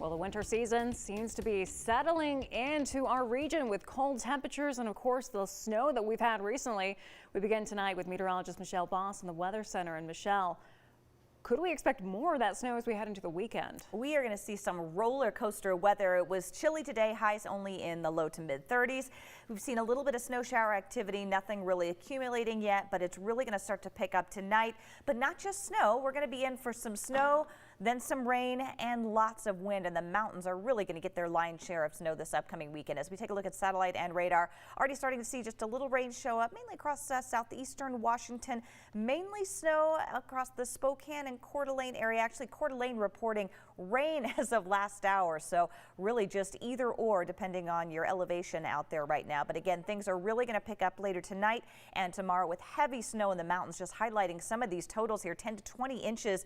Well, the winter season seems to be settling into our region with cold temperatures and, of course, the snow that we've had recently. We begin tonight with meteorologist Michelle Boss in the Weather Center. And Michelle, could we expect more of that snow as we head into the weekend? We are going to see some roller coaster weather. It was chilly today, highs only in the low to mid 30s. We've seen a little bit of snow shower activity, nothing really accumulating yet, but it's really going to start to pick up tonight. But not just snow. We're going to be in for some snow, then some rain and lots of wind, and the mountains are really going to get their lion's share of snow this upcoming weekend. As we take a look at satellite and radar, already starting to see just a little rain show up, mainly across southeastern Washington, mainly snow across the Spokane and Coeur d'Alene area. Actually, Coeur d'Alene reporting rain as of last hour, so really just either or depending on your elevation out there right now. But again, things are really going to pick up later tonight and tomorrow with heavy snow in the mountains, just highlighting some of these totals here. 10 to 20 inches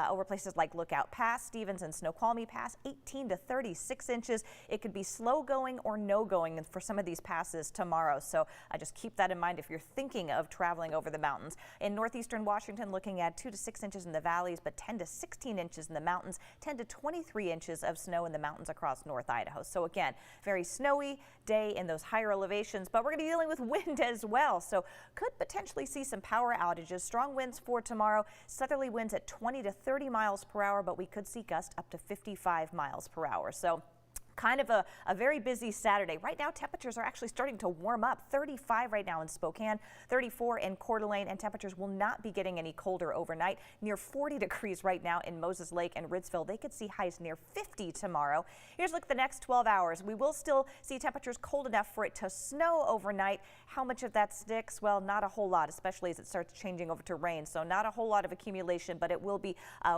over places like Lookout Pass, Stevens and Snoqualmie Pass, 18 to 36 inches. It could be slow going or no going for some of these passes tomorrow. So just keep that in mind if you're thinking of traveling over the mountains. In northeastern Washington, looking at 2 to 6 inches in the valleys, but 10 to 16 inches in the mountains, 10 to 23 inches of snow in the mountains across North Idaho. So again, very snowy day in those higher elevations, but we're going to be dealing with wind as well. So could potentially see some power outages. Strong winds for tomorrow. Southerly winds at 20 to 30 miles per hour, but we could see gusts up to 55 miles per hour. So kind of a very busy Saturday. Right now, temperatures are actually starting to warm up. 35 right now in Spokane, 34 in Coeur d'Alene, and temperatures will not be getting any colder overnight. Near 40 degrees right now in Moses Lake and Ritzville. They could see highs near 50 tomorrow. Here's a look at the next 12 hours. We will still see temperatures cold enough for it to snow overnight. How much of that sticks? Well, not a whole lot, especially as it starts changing over to rain. So not a whole lot of accumulation, but it will be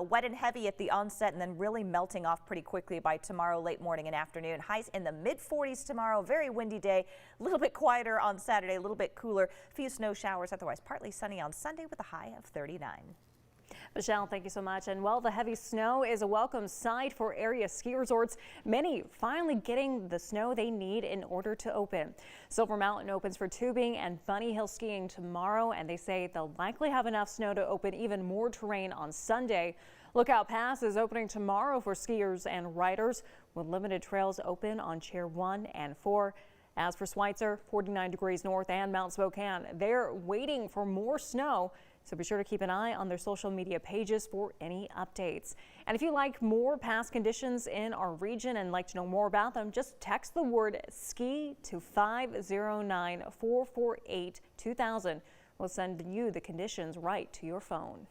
wet and heavy at the onset and then really melting off pretty quickly by tomorrow late morning and afternoon. Highs in the mid 40s tomorrow. Very windy day. A little bit quieter on Saturday, a little bit cooler. A few snow showers, otherwise partly sunny on Sunday with a high of 39. Michelle, thank you so much. And while the heavy snow is a welcome sight for area ski resorts, many finally getting the snow they need in order to open. Silver Mountain opens for tubing and Bunny Hill skiing tomorrow, and they say they'll likely have enough snow to open even more terrain on Sunday. Lookout Pass is opening tomorrow for skiers and riders, with limited trails open on Chair 1 and 4. As for Schweitzer, 49 degrees north and Mount Spokane, they're waiting for more snow. So be sure to keep an eye on their social media pages for any updates. And if you like more past conditions in our region and like to know more about them, just text the word ski to 509-448-2000. We'll send you the conditions right to your phone.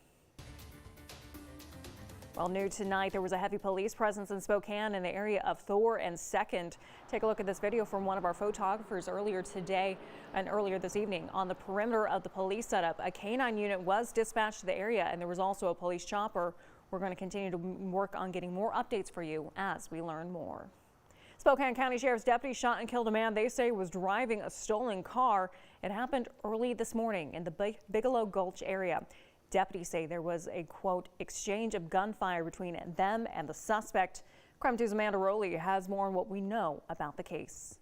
Well, new tonight, there was a heavy police presence in Spokane in the area of Thor and 2nd. Take a look at this video from one of our photographers earlier today and earlier this evening. On the perimeter of the police setup, a K-9 unit was dispatched to the area, and there was also a police chopper. We're going to continue to work on getting more updates for you as we learn more. Spokane County Sheriff's deputy shot and killed a man they say was driving a stolen car. It happened early this morning in the Bigelow Gulch area. Deputies say there was a, quote, exchange of gunfire between them and the suspect. Crime 2's Amanda Rowley has more on what we know about the case.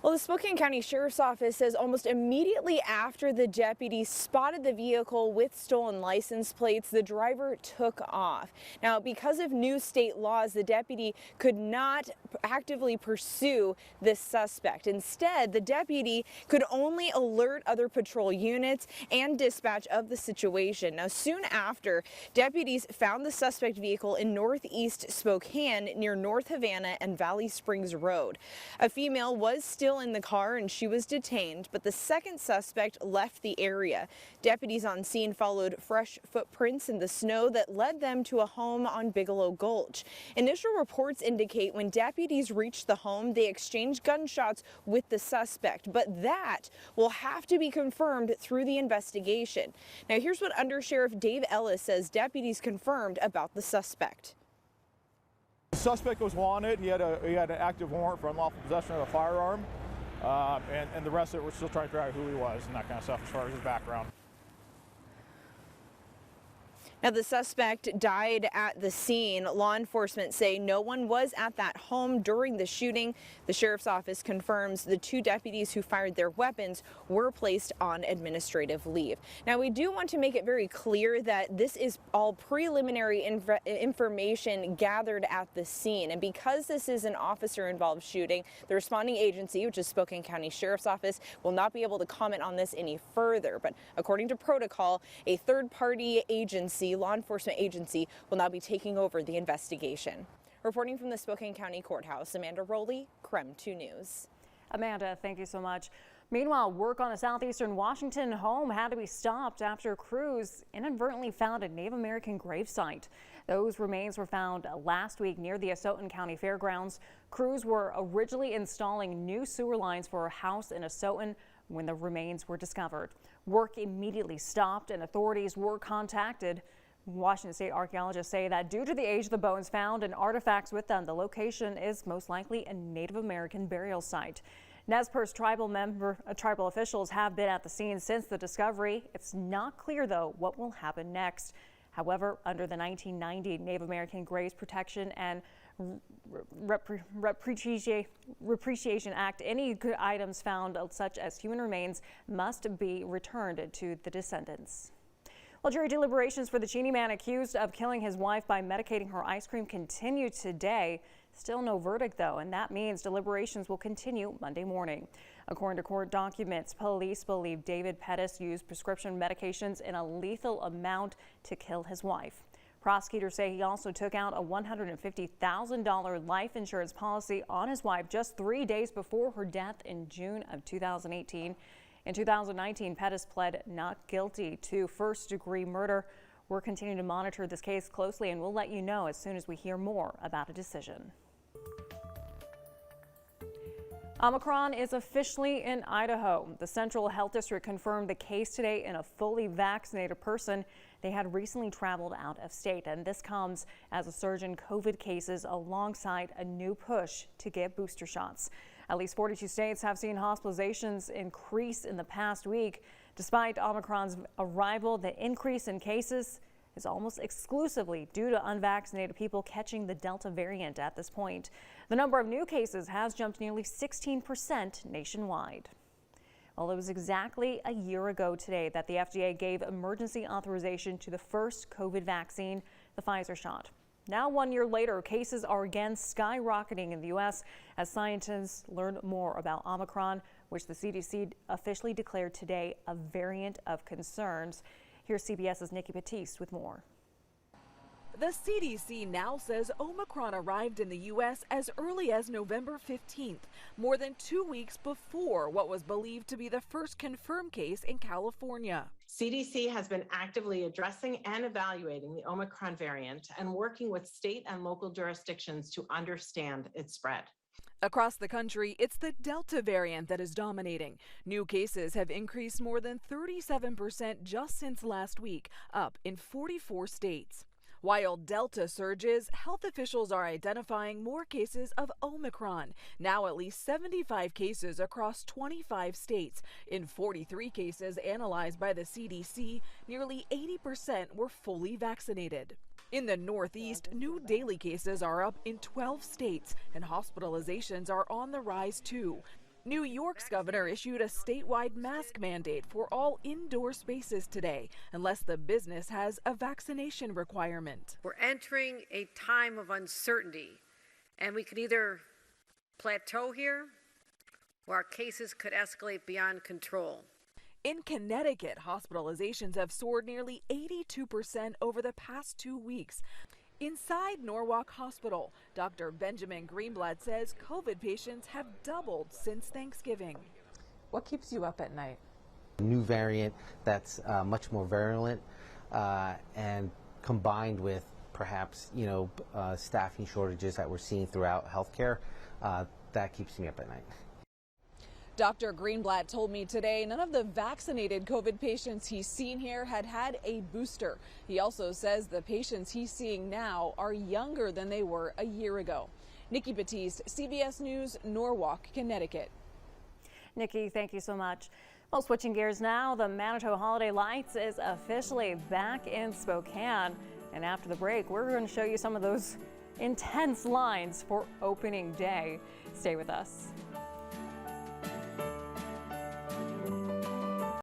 Well, the Spokane County Sheriff's Office says almost immediately after the deputies spotted the vehicle with stolen license plates, the driver took off. Now, because of new state laws, the deputy could not actively pursue this suspect. Instead, the deputy could only alert other patrol units and dispatch of the situation. Now, soon after, deputies found the suspect vehicle in northeast Spokane near North Havana and Valley Springs Road. A female was still in the car and she was detained, but the second suspect left the area. Deputies on scene followed fresh footprints in the snow that led them to a home on Bigelow Gulch. Initial reports indicate when deputies reached the home, they exchanged gunshots with the suspect, but that will have to be confirmed through the investigation. Now, here's what Under Sheriff Dave Ellis says deputies confirmed about the suspect. The suspect was wanted. He had an active warrant for unlawful possession of a firearm, and the rest of it, we're still trying to figure out who he was and that kind of stuff as far as his background. Now, the suspect died at the scene. Law enforcement say no one was at that home during the shooting. The sheriff's office confirms the 2 deputies who fired their weapons were placed on administrative leave. Now, we do want to make it very clear that this is all preliminary information gathered at the scene. And because this is an officer-involved shooting, the responding agency, which is Spokane County Sheriff's Office, will not be able to comment on this any further. But according to protocol, a third-party agency, law enforcement agency, will now be taking over the investigation. Reporting from the Spokane County Courthouse, Amanda Rowley, KREM 2 News. Amanda, thank you so much. Meanwhile, work on a southeastern Washington home had to be stopped after crews inadvertently found a Native American gravesite. Those remains were found last week near the Asotin County Fairgrounds. Crews were originally installing new sewer lines for a house in Asotin when the remains were discovered. Work immediately stopped and authorities were contacted. Washington State archaeologists say that due to the age of the bones found and artifacts with them, the location is most likely a Native American burial site. Nez Perce tribal officials have been at the scene since the discovery. It's not clear, though, what will happen next. However, under the 1990 Native American Graves Protection and Repatriation Act, any items found such as human remains must be returned to the descendants. Well, jury deliberations for the Cheney man accused of killing his wife by medicating her ice cream continue today. Still no verdict, though, and that means deliberations will continue Monday morning. According to court documents, police believe David Pettis used prescription medications in a lethal amount to kill his wife. Prosecutors say he also took out a $150,000 life insurance policy on his wife just 3 days before her death in June of 2018. In 2019, Pettis pled not guilty to first-degree murder. We're continuing to monitor this case closely, and we'll let you know as soon as we hear more about a decision. Omicron is officially in Idaho. The Central Health District confirmed the case today in a fully vaccinated person. They had recently traveled out of state, and this comes as a surge in COVID cases alongside a new push to get booster shots. At least 42 states have seen hospitalizations increase in the past week. Despite Omicron's arrival, the increase in cases is almost exclusively due to unvaccinated people catching the Delta variant at this point. The number of new cases has jumped nearly 16% nationwide. Well, it was exactly a year ago today that the FDA gave emergency authorization to the first COVID vaccine, the Pfizer shot. Now, 1 year later, cases are again skyrocketing in the U.S. as scientists learn more about Omicron, which the CDC officially declared today a variant of concerns. Here's CBS's Nikki Batiste with more. The CDC now says Omicron arrived in the U.S. as early as November 15th, more than 2 weeks before what was believed to be the first confirmed case in California. CDC has been actively addressing and evaluating the Omicron variant and working with state and local jurisdictions to understand its spread. Across the country, it's the Delta variant that is dominating. New cases have increased more than 37% just since last week, up in 44 states. While Delta surges, health officials are identifying more cases of Omicron. Now at least 75 cases across 25 states. In 43 cases analyzed by the CDC, nearly 80% were fully vaccinated. In the Northeast, new daily cases are up in 12 states, and hospitalizations are on the rise too. New York's governor issued a statewide mask mandate for all indoor spaces today, unless the business has a vaccination requirement. We're entering a time of uncertainty, and we could either plateau here or our cases could escalate beyond control. In Connecticut, hospitalizations have soared nearly 82% over the past 2 weeks. Inside Norwalk Hospital, Dr. Benjamin Greenblatt says COVID patients have doubled since Thanksgiving. What keeps you up at night? A new variant that's much more virulent and combined with perhaps, staffing shortages that we're seeing throughout healthcare, that keeps me up at night. Dr. Greenblatt told me today none of the vaccinated COVID patients he's seen here had a booster. He also says the patients he's seeing now are younger than they were a year ago. Nikki Batiste, CBS News, Norwalk, Connecticut. Nikki, thank you so much. Well, switching gears now, the Manitou Holiday Lights is officially back in Spokane. And after the break, we're going to show you some of those intense lines for opening day. Stay with us.